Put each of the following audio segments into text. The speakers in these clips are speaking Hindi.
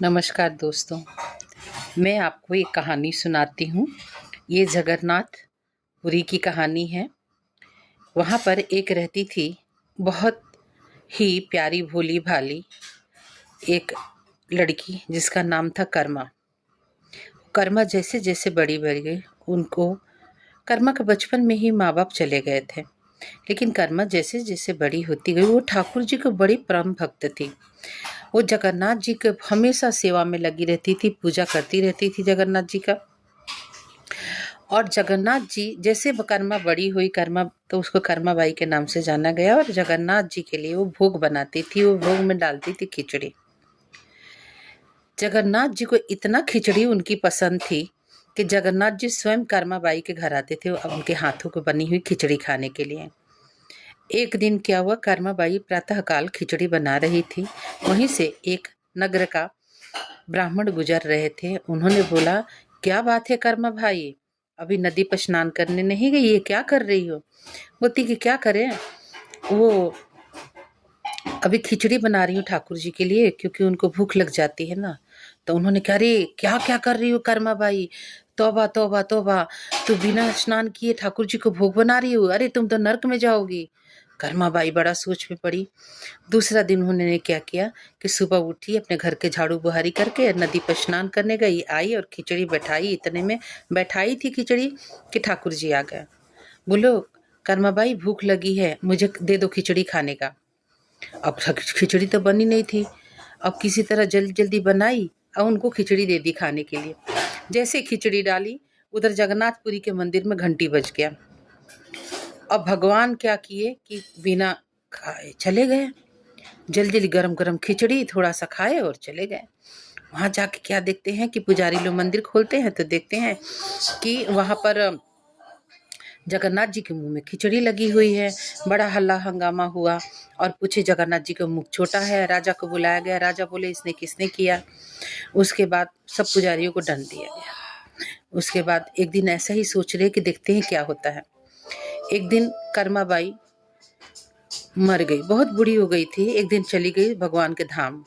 नमस्कार दोस्तों, मैं आपको एक कहानी सुनाती हूँ। ये जगन्नाथपुरी की कहानी है। वहाँ पर एक रहती थी बहुत ही प्यारी भोली भाली एक लड़की जिसका नाम था कर्मा। कर्मा जैसे जैसे बड़ी बढ़ गई, उनको कर्मा के बचपन में ही माँ बाप चले गए थे, लेकिन कर्मा जैसे जैसे बड़ी होती गई वो ठाकुर जी को बड़ी परम भक्त थी। वो जगन्नाथ जी के हमेशा सेवा में लगी रहती थी, पूजा करती रहती थी जगन्नाथ जी का। और जगन्नाथ जी जैसे कर्मा बड़ी हुई, कर्मा तो उसको कर्मा बाई के नाम से जाना गया, और जगन्नाथ जी के लिए वो भोग बनाती थी। वो भोग में डालती थी खिचड़ी। जगन्नाथ जी को इतना खिचड़ी उनकी पसंद थी कि जगन्नाथ जी स्वयं कर्मा बाई के घर आते थे और उनके हाथों को बनी हुई खिचड़ी खाने के लिए। एक दिन क्या हुआ, कर्मा बाई प्रातःकाल खिचड़ी बना रही थी। वहीं से एक नगर का ब्राह्मण गुजर रहे थे। उन्होंने बोला, क्या बात है कर्मा भाई, अभी नदी पर स्नान करने नहीं गई, ये क्या कर रही हो? बोलती कि क्या करें, वो अभी खिचड़ी बना रही हूँ ठाकुर जी के लिए, क्योंकि उनको भूख लग जाती है ना। तो उन्होंने कहा, अरे क्या क्या कर रही हो कर्मा भाई, तौबा तौबा तौबा, तू बिना स्नान किए ठाकुर जी को भोग बना रही हो, अरे तुम तो नर्क में जाओगी। कर्मा बाई बड़ा सोच में पड़ी। दूसरा दिन उन्होंने क्या किया कि सुबह उठी, अपने घर के झाड़ू बुहारी करके नदी पर स्नान करने गई, आई और खिचड़ी बैठाई। इतने में बैठाई थी खिचड़ी कि ठाकुर जी आ गए। बोलो, कर्मा बाई भूख लगी है, मुझे दे दो खिचड़ी खाने का। अब खिचड़ी तो बनी नहीं थी। अब किसी तरह जल्दी जल्दी बनाई और उनको खिचड़ी दे दी खाने के लिए। जैसे खिचड़ी डाली, उधर जगन्नाथपुरी के मंदिर में घंटी बज गया। अब भगवान क्या किए कि बिना खाए चले गए। जल्दी जल्दी गरम गरम खिचड़ी थोड़ा सा खाए और चले गए। वहां जाके क्या देखते हैं कि पुजारी लोग मंदिर खोलते हैं तो देखते हैं कि वहां पर जगन्नाथ जी के मुंह में खिचड़ी लगी हुई है। बड़ा हल्ला हंगामा हुआ और पूछे, जगन्नाथ जी का मुख छोटा है। राजा को बुलाया गया। राजा बोले, इसने किसने किया? उसके बाद सब पुजारियों को दंड दिया गया। उसके बाद एक दिन ऐसा ही सोच रहे कि देखते हैं क्या होता है। एक दिन कर्मा बाई मर गई, बहुत बूढ़ी हो गई थी। एक दिन चली गई भगवान के धाम।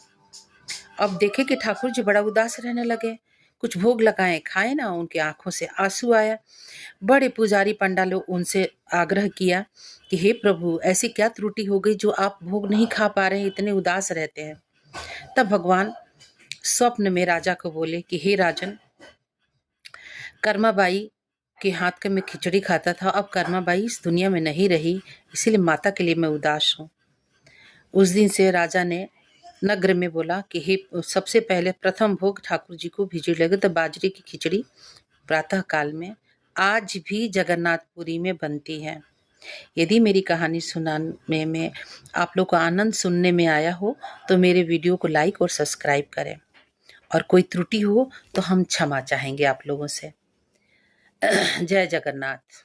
अब देखे कि ठाकुर जी बड़ा उदास रहने लगे। कुछ भोग लगाए, खाए ना, उनके आंखों से आंसू आया। बड़े पुजारी पंडालों उनसे आग्रह किया कि हे प्रभु, ऐसी क्या त्रुटि हो गई जो आप भोग नहीं खा पा रहे हैं, इतने उदास रहते हैं। तब भगवान स्वप्न में राजा को बोले कि हे राजन, कर्मा बाई के हाथ का मैं खिचड़ी खाता था, अब कर्मा बाई इस दुनिया में नहीं रही, इसीलिए माता के लिए मैं उदास हूँ। उस दिन से राजा ने नगर में बोला कि हे, सबसे पहले प्रथम भोग ठाकुर जी को खिचड़ी लगे। तो बाजरे की खिचड़ी प्रातः काल में आज भी जगन्नाथपुरी में बनती है। यदि मेरी कहानी सुनाने में आप लोग को आनंद सुनने में आया हो तो मेरे वीडियो को लाइक और सब्सक्राइब करें, और कोई त्रुटि हो तो हम क्षमा चाहेंगे आप लोगों से। जय जगन्नाथ।